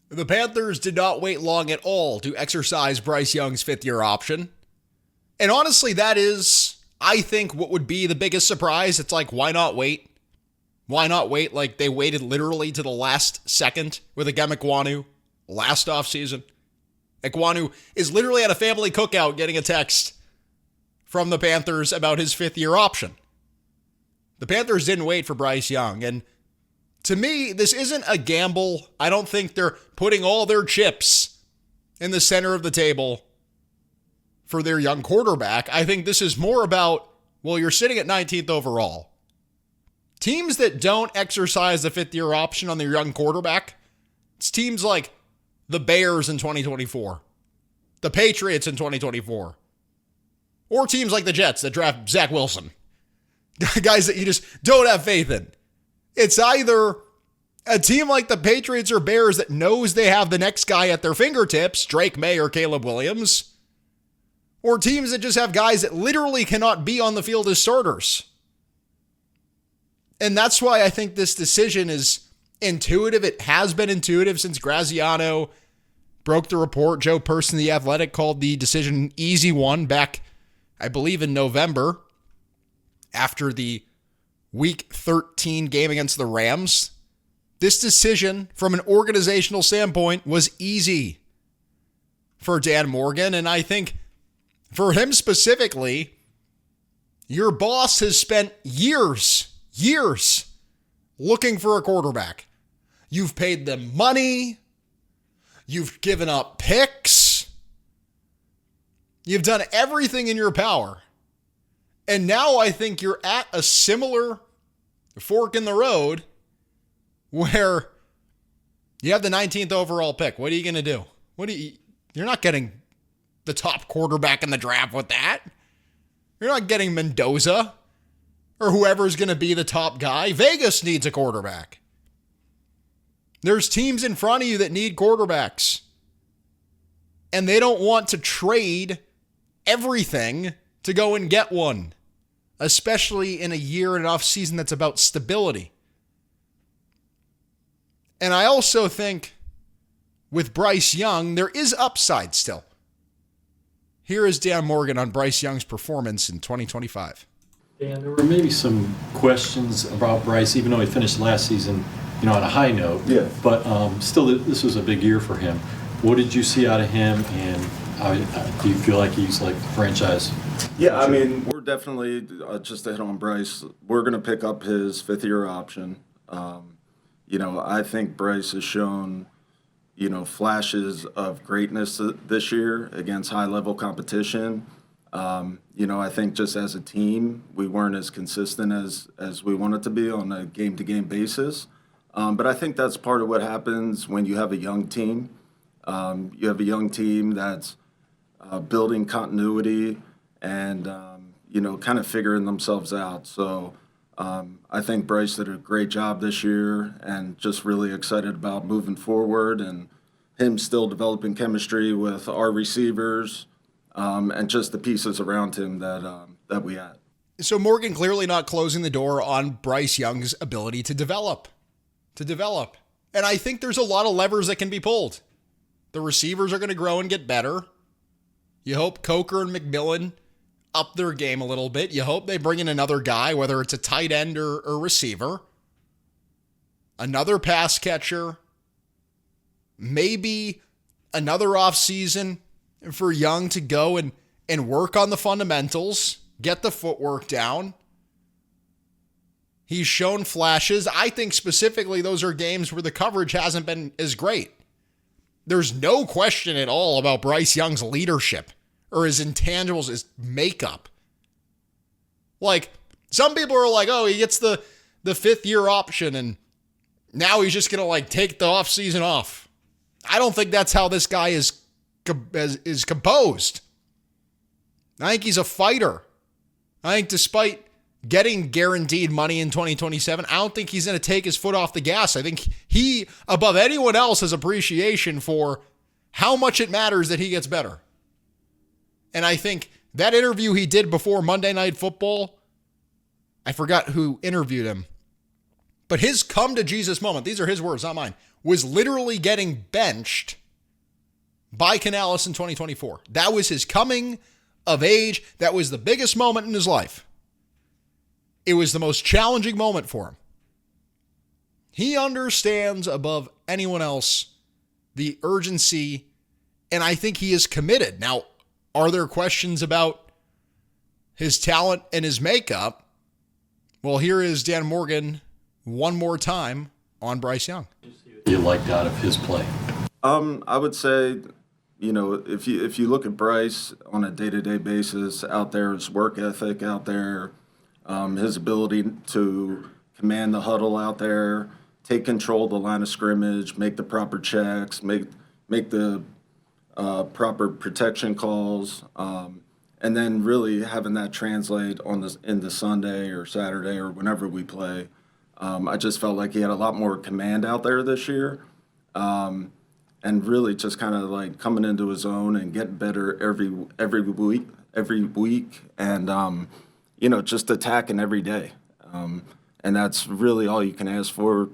The Panthers did not wait long at all to exercise Bryce Young's fifth-year option. And honestly, that is, I think, what would be the biggest surprise. It's like, why not wait? Why not wait like they waited literally to the last second with Agem Ekwonu last offseason? Ekwonu is literally at a family cookout getting a text from the Panthers about his fifth-year option. The Panthers didn't wait for Bryce Young, and to me, this isn't a gamble. I don't think they're putting all their chips in the center of the table for their young quarterback. I think this is more about, well, you're sitting at 19th overall. Teams that don't exercise the fifth-year option on their young quarterback, it's teams like the Bears in 2024, the Patriots in 2024, or teams like the Jets that draft Zach Wilson, guys that you just don't have faith in. It's either a team like the Patriots or Bears that knows they have the next guy at their fingertips, Drake May or Caleb Williams, or teams that just have guys that literally cannot be on the field as starters. And that's why I think this decision is intuitive. It has been intuitive since Graziano broke the report. Joe Person, The Athletic, called the decision an easy one back, I believe, in November after the Week 13 game against the Rams. This decision, from an organizational standpoint, was easy for Dan Morgan. And I think for him specifically, your boss has spent years looking for a quarterback. You've paid them money. You've given up picks. You've done everything in your power. And now I think you're at a similar fork in the road where you have the 19th overall pick. What are you going to do? You're not getting the top quarterback in the draft with that. You're not getting Mendoza or whoever's going to be the top guy. Vegas needs a quarterback. There's teams in front of you that need quarterbacks. And they don't want to trade everything to go and get one, especially in a year and an off season that's about stability. And I also think with Bryce Young, there is upside still. Here is Dan Morgan on Bryce Young's performance in 2025. Dan, there were maybe some questions about Bryce, even though he finished last season, on a high note. Yeah. But still, this was a big year for him. What did you see out of him, and do you feel like he's like the franchise? Yeah, I mean, we're definitely, just to hit on Bryce, we're going to pick up his fifth-year option. I think Bryce has shown, flashes of greatness this year against high-level competition. I think just as a team, we weren't as consistent as we wanted to be on a game-to-game basis. But I think that's part of what happens when you have a young team. You have a young team that's building continuity and, kind of figuring themselves out. So I think Bryce did a great job this year and just really excited about moving forward and him still developing chemistry with our receivers and just the pieces around him that we had. So Morgan clearly not closing the door on Bryce Young's ability to develop. And I think there's a lot of levers that can be pulled. The receivers are going to grow and get better. You hope Coker and McMillan up their game a little bit. You hope they bring in another guy, whether it's a tight end or receiver. Another pass catcher. Maybe another offseason for Young to go and work on the fundamentals, get the footwork down. He's shown flashes. I think specifically those are games where the coverage hasn't been as great. There's no question at all about Bryce Young's leadership or his intangibles, his makeup. Like, some people are like, oh, he gets the fifth-year option and now he's just going to take the offseason off. I don't think that's how this guy is composed. I think he's a fighter. I think despite getting guaranteed money in 2027, I don't think he's going to take his foot off the gas. I think he, above anyone else, has appreciation for how much it matters that he gets better. And I think that interview he did before Monday Night Football, I forgot who interviewed him, but his come to Jesus moment, these are his words, not mine, was literally getting benched by Canales in 2024. That was his coming of age. That was the biggest moment in his life. It was the most challenging moment for him. He understands above anyone else the urgency, and I think he is committed. Now, are there questions about his talent and his makeup? Well, here is Dan Morgan one more time on Bryce Young. You liked out of his play? I would say, if you look at Bryce on a day-to-day basis out there, his work ethic out there, his ability to command the huddle out there, take control of the line of scrimmage, make the proper checks, make the proper protection calls, and then really having that translate into Sunday or Saturday or whenever we play. I just felt like he had a lot more command out there this year, and really just kind of like coming into his own and getting better every week, and just attacking every day. And that's really all you can ask for,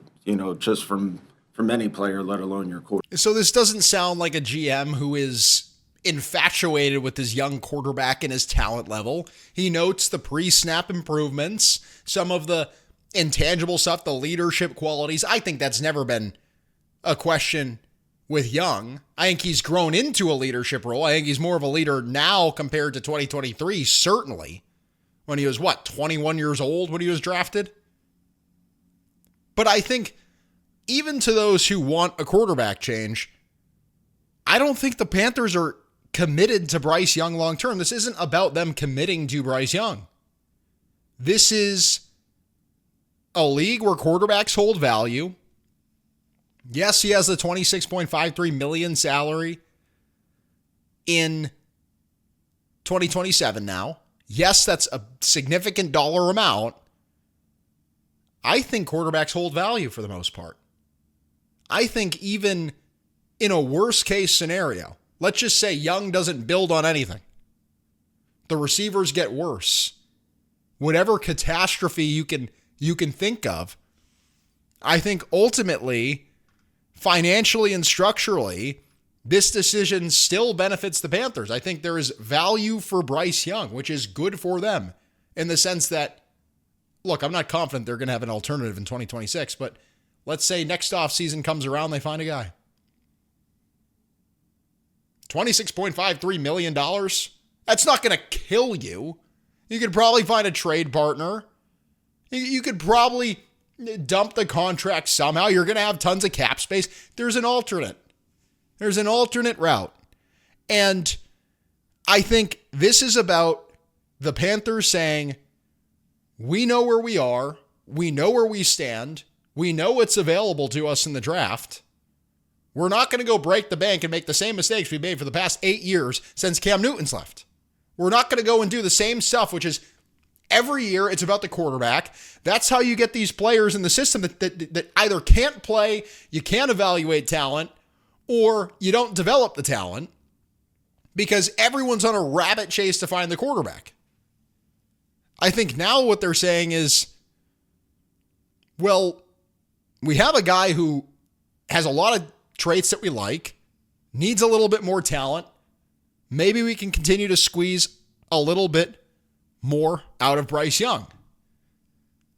just from any player, let alone your quarterback. So this doesn't sound like a GM who is infatuated with his young quarterback and his talent level. He notes the pre-snap improvements, some of the intangible stuff, the leadership qualities. I think that's never been a question with Young. I think he's grown into a leadership role. I think he's more of a leader now compared to 2023, certainly, when he was, 21 years old when he was drafted? But I think even to those who want a quarterback change, I don't think the Panthers are committed to Bryce Young long term. This isn't about them committing to Bryce Young. This is a league where quarterbacks hold value. Yes, he has the $26.53 million salary in 2027 now. Yes, that's a significant dollar amount. I think quarterbacks hold value for the most part. I think even in a worst case scenario, let's just say Young doesn't build on anything. The receivers get worse. Whatever catastrophe you can think of, I think ultimately, financially and structurally, this decision still benefits the Panthers. I think there is value for Bryce Young, which is good for them in the sense that, look, I'm not confident they're going to have an alternative in 2026, but let's say next offseason comes around, they find a guy. $26.53 million? That's not going to kill you. You could probably find a trade partner. You could probably dump the contract somehow. You're going to have tons of cap space. There's an alternate. There's an alternate route. And I think this is about the Panthers saying, we know where we are. We know where we stand. We know what's available to us in the draft. We're not going to go break the bank and make the same mistakes we made for the past 8 years since Cam Newton's left. We're not going to go and do the same stuff, which is every year it's about the quarterback. That's how you get these players in the system that either can't play, you can't evaluate talent, or you don't develop the talent because everyone's on a rabbit chase to find the quarterback. I think now what they're saying is, well, we have a guy who has a lot of traits that we like, needs a little bit more talent. Maybe we can continue to squeeze a little bit more out of Bryce Young.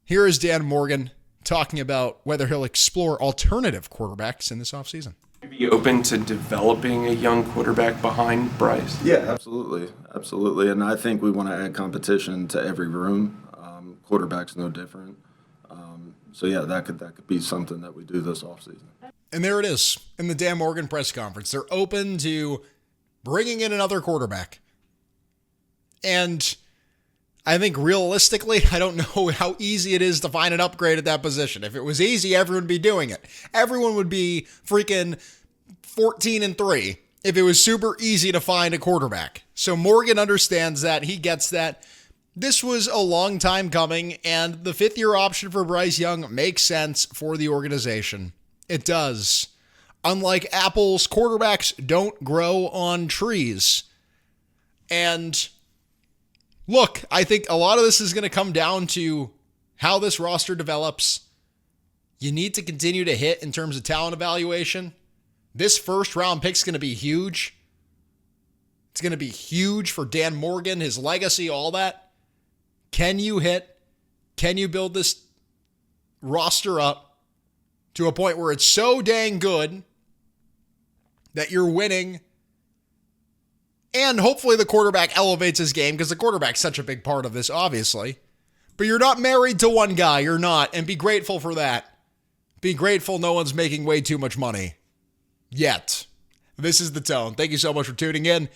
Here is Dan Morgan talking about whether he'll explore alternative quarterbacks in this offseason. Be open to developing a young quarterback behind Bryce? Yeah, absolutely. Absolutely. And I think we want to add competition to every room. Quarterback's no different. So yeah, that could be something that we do this offseason. And there it is in the Dan Morgan press conference. They're open to bringing in another quarterback. And I think realistically, I don't know how easy it is to find an upgrade at that position. If it was easy, everyone would be doing it. Everyone would be freaking 14-3 if it was super easy to find a quarterback. So Morgan understands that. He gets that. This was a long time coming, and the fifth-year option for Bryce Young makes sense for the organization. It does. Unlike apples, quarterbacks don't grow on trees. And look, I think a lot of this is going to come down to how this roster develops. you need to continue to hit in terms of talent evaluation. This first round pick's going to be huge. It's going to be huge for Dan Morgan, his legacy, all that. Can you hit? Can you build this roster up to a point where it's so dang good that you're winning? And hopefully the quarterback elevates his game, because the quarterback's such a big part of this, obviously. But you're not married to one guy. You're not. And be grateful for that. Be grateful no one's making way too much money. Yet. This is The Tone. Thank you so much for tuning in.